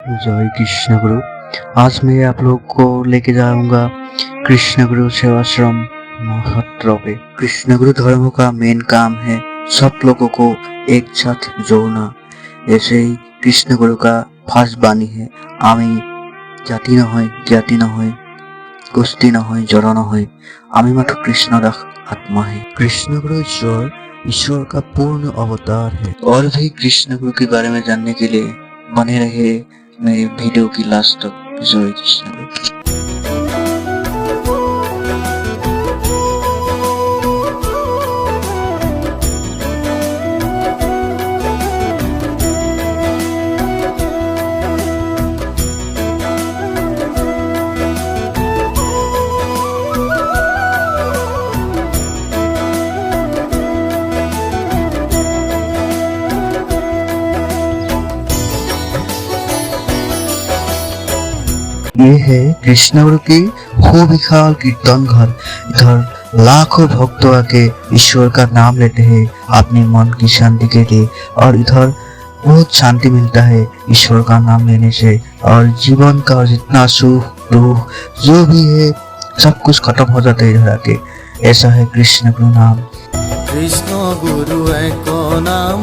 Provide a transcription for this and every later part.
जय कृष्ण गुरु। आज मैं आप लोग को लेके जाऊंगा कृष्ण गुरु सेवाश्रम महत्व पे। कृष्ण गुरु धर्म का मेन काम है सब लोगों को एक साथ जोड़ना। ऐसे ही कृष्ण गुरु का फार्स्ट बानी है, आमी जाति न होय, ज्ञाति न होय, गोष्ठी न होय, जड़ न होय, आमी मात्र कृष्ण दास आत्मा है। कृष्ण गुरु ईश्वर का पूर्ण अवतार है। और भी कृष्ण गुरु के बारे में जानने के लिए बने रहे मेरे वीडियो की लास्ट तक। जय कृष्ण गुरु। ये है कृष्ण गुरु की खूब विशाल कीर्तन घर। इधर लाखों भक्त आके ईश्वर का नाम लेते हैं अपने मन की शांति के लिए, और इधर बहुत शांति मिलता है ईश्वर का नाम लेने से। और जीवन का जितना सुख दुख जो भी है सब कुछ खत्म हो जाता है इधर आके। ऐसा है कृष्ण गुरु नाम। कृष्ण गुरु एक नाम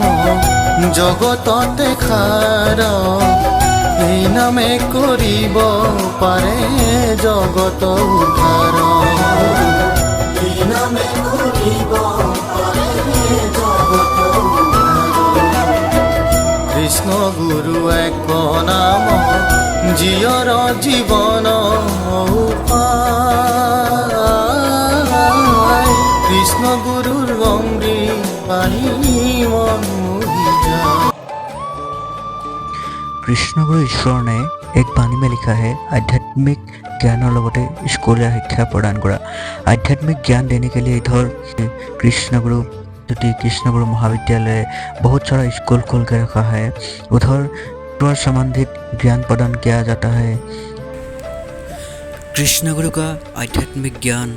जगतते खार, এই নামে করিব পারে জগত উদ্ধার, এই নামে করিব পারে জগত উদ্ধার। কৃষ্ণ গুরু এক নাম জিয়র জীবন উপায়, কৃষ্ণ গুরুর অমৃ পানি মন মোহি যায়। कृष्ण गुरु ईश्वर ने एक बाणी में लिखा है आध्यात्मिक ज्ञान लगते स्कूलिया शिक्षा प्रदान करा। आध्यात्मिक ज्ञान देने के लिए इधर कृष्ण गुरु महाविद्यालय बहुत सारा स्कूल खोल के रखा है। उधर संबंधित ज्ञान प्रदान किया जाता है। कृष्ण गुरु का आध्यात्मिक ज्ञान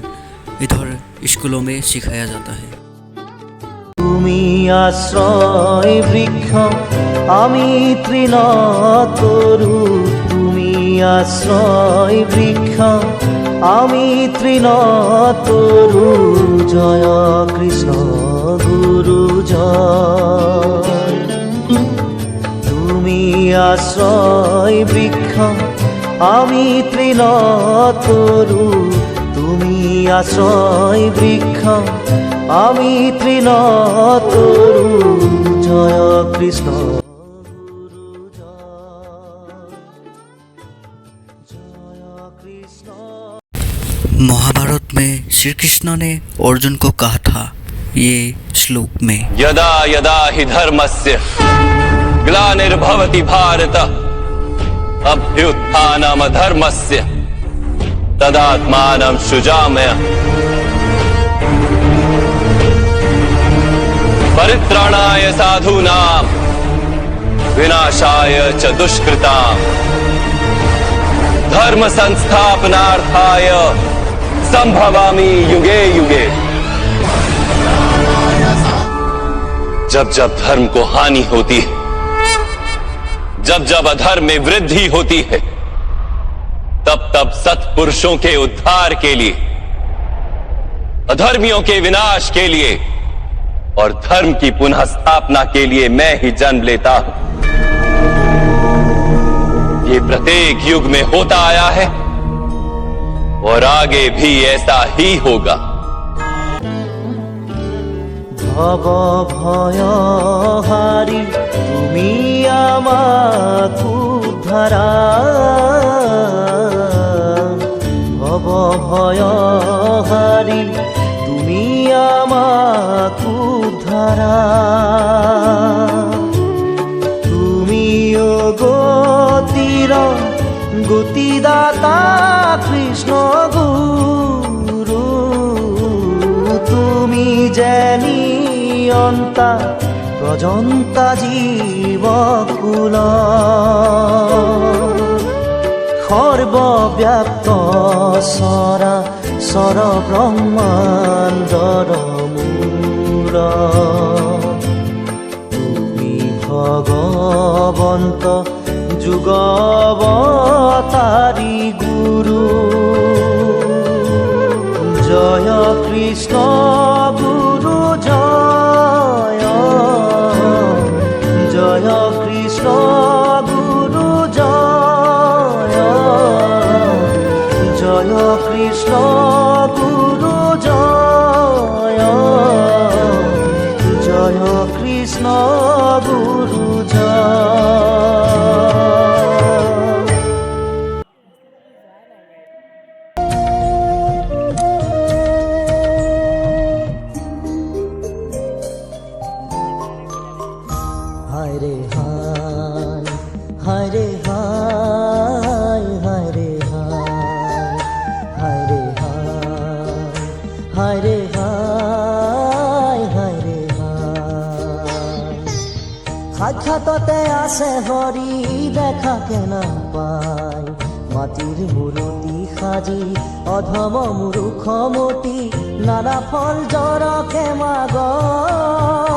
इधर स्कूलों में सिखाया जाता है। তুমি আশ্রয় বৃক্ষ আমি তৃণ তরু, তুমি আশ্রয় বৃক্ষ আমি তৃণ তরু, জয় কৃষ্ণ গুরু জয়। তুমি আশ্রয় বৃক্ষ আমি তৃণ তরু, তুমি আশ্রয় বৃক্ষ আমি তৃণ তরু, জয় কৃষ্ণ গুরু জয় কৃষ্ণ। महाभारत में श्री कृष्ण ने अर्जुन को कहा था ये श्लोक में, यदा यदा हि धर्मस्य ग्लानिर्भवति भारत अभ्युत्थानम् अधर्मस्य तदात्मानं सृजाम्यहम् परित्राणाय साधूनां विनाशाय च दुष्कृतां धर्म संस्थापनार्थाय संभवामि युगे युगे। जब जब धर्म को हानि होती है, जब जब अधर्म में वृद्धि होती है, तब तब सत्पुरुषों के उद्धार के लिए, अधर्मियों के विनाश के लिए और धर्म की पुनः स्थापना के लिए मैं ही जन्म लेता हूं। ये प्रत्येक युग में होता आया है और आगे भी ऐसा ही होगा। ভব ভয় হারি তুমি আমাক উদ্ধারা, ভব ভয় হারি তুমি আমাক উদ্ধারা, তুমি ও গতির গতিদাতা কৃষ্ণ গুরু, তুমি জানি অন্তা প্রজন্তা জীবকুল, সর্বব্যাপ্ত সরা সর ব্রহ্মাণ্ডর মূল, তুমি ভগবন্ত যুগবতারি গুরু জয় কৃষ্ণ গুরু জয় জয় কৃষ্ণ গুরু জয় জয় কৃষ্ণ গুরু জয় জয় কৃষ্ণ গুরু জয়। হায় রে হায় হায় রে হায় হায় রে হায় হায় রে হায় হায় রে হায় হায় রে হায়। সাক্ষাততে আছে হৰি দেখা কেনা পায়, মাটিৰ মূৰতি সাজি অধম মূৰ্খ মতি নানা ফল জৰকে মাগয়।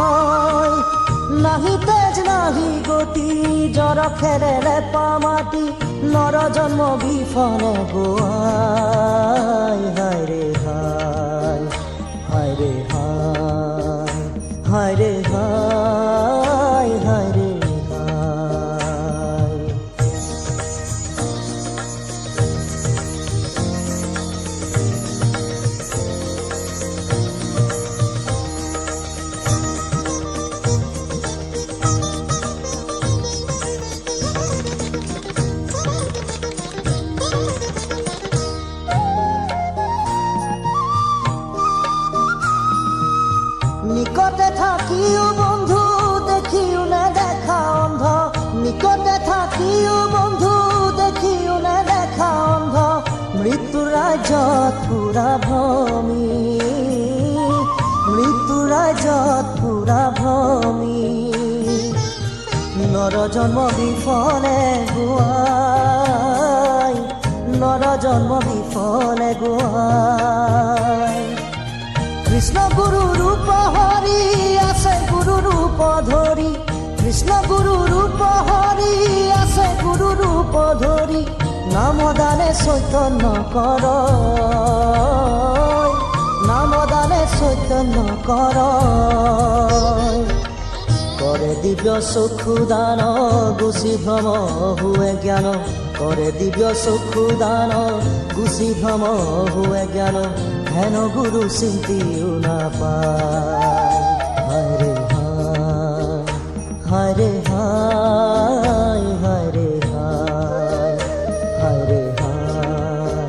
নাহি তেজ নাহি গতি জৰ খেৰেৰে পামাতি নৰ জন্ম বিফলে গোৱাই। হায় ৰে হায় হায় ৰে হায় হায় ৰে হায় হায় ৰে হায়। নিকটে থাকিও বন্ধু দেখিও নেদেখা অন্ধ, নিকটে থাকিও বন্ধু দেখিও নেদেখা অন্ধ। মৃত্যুৰ ৰাজ্যত পুৰা ভ্ৰমি, মৃত্যুৰ ৰাজ্যত পুৰা ভ্ৰমি। নৰ জন্ম বিফলে গোৱাই, নৰ জন্ম বিফলে গোৱাই। কৃষ্ণ গুৰু ৰূপ হৰি আছে গুৰু ৰূপ ধৰি, কৃষ্ণ গুৰু ৰূপ হৰি আছে গুৰু ৰূপ ধৰি। নাম দানে চৈতন্য কৰ, নাম দানে চৈতন্য কৰ। কৰে দিব্য চক্ষু দান গুচি ভ্ৰম হুৱে জ্ঞান, কৰে দিব্য চক্ষু দান গুচি ভ্ৰম হুৱে জ্ঞান। হেন গুৰু চিন্তিও নাপায়। হায় ৰে হায় হায় ৰে হায় হায় ৰে হায় হায় ৰে হায়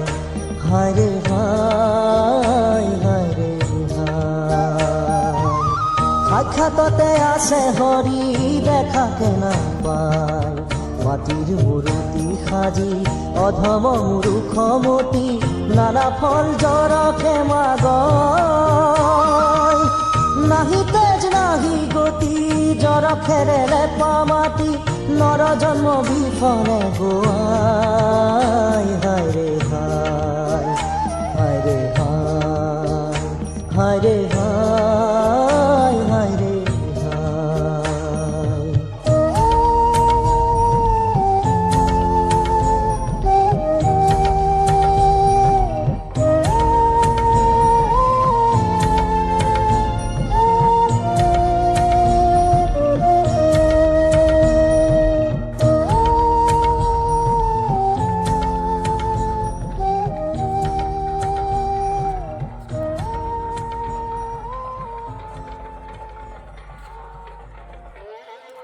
হায় ৰে হায় হায় ৰে হায়। সাক্ষাততে আছে হৰি দেখা কেনা পায়, মাটিৰ মূৰতি সাজি অধম মূৰ্খ মতি নানা ফল জৰকে মাগয়। নাহি তেজ নাহি গতি জৰ খেৰেৰে পামাতি নৰ জন্ম বিফলে গোৱা।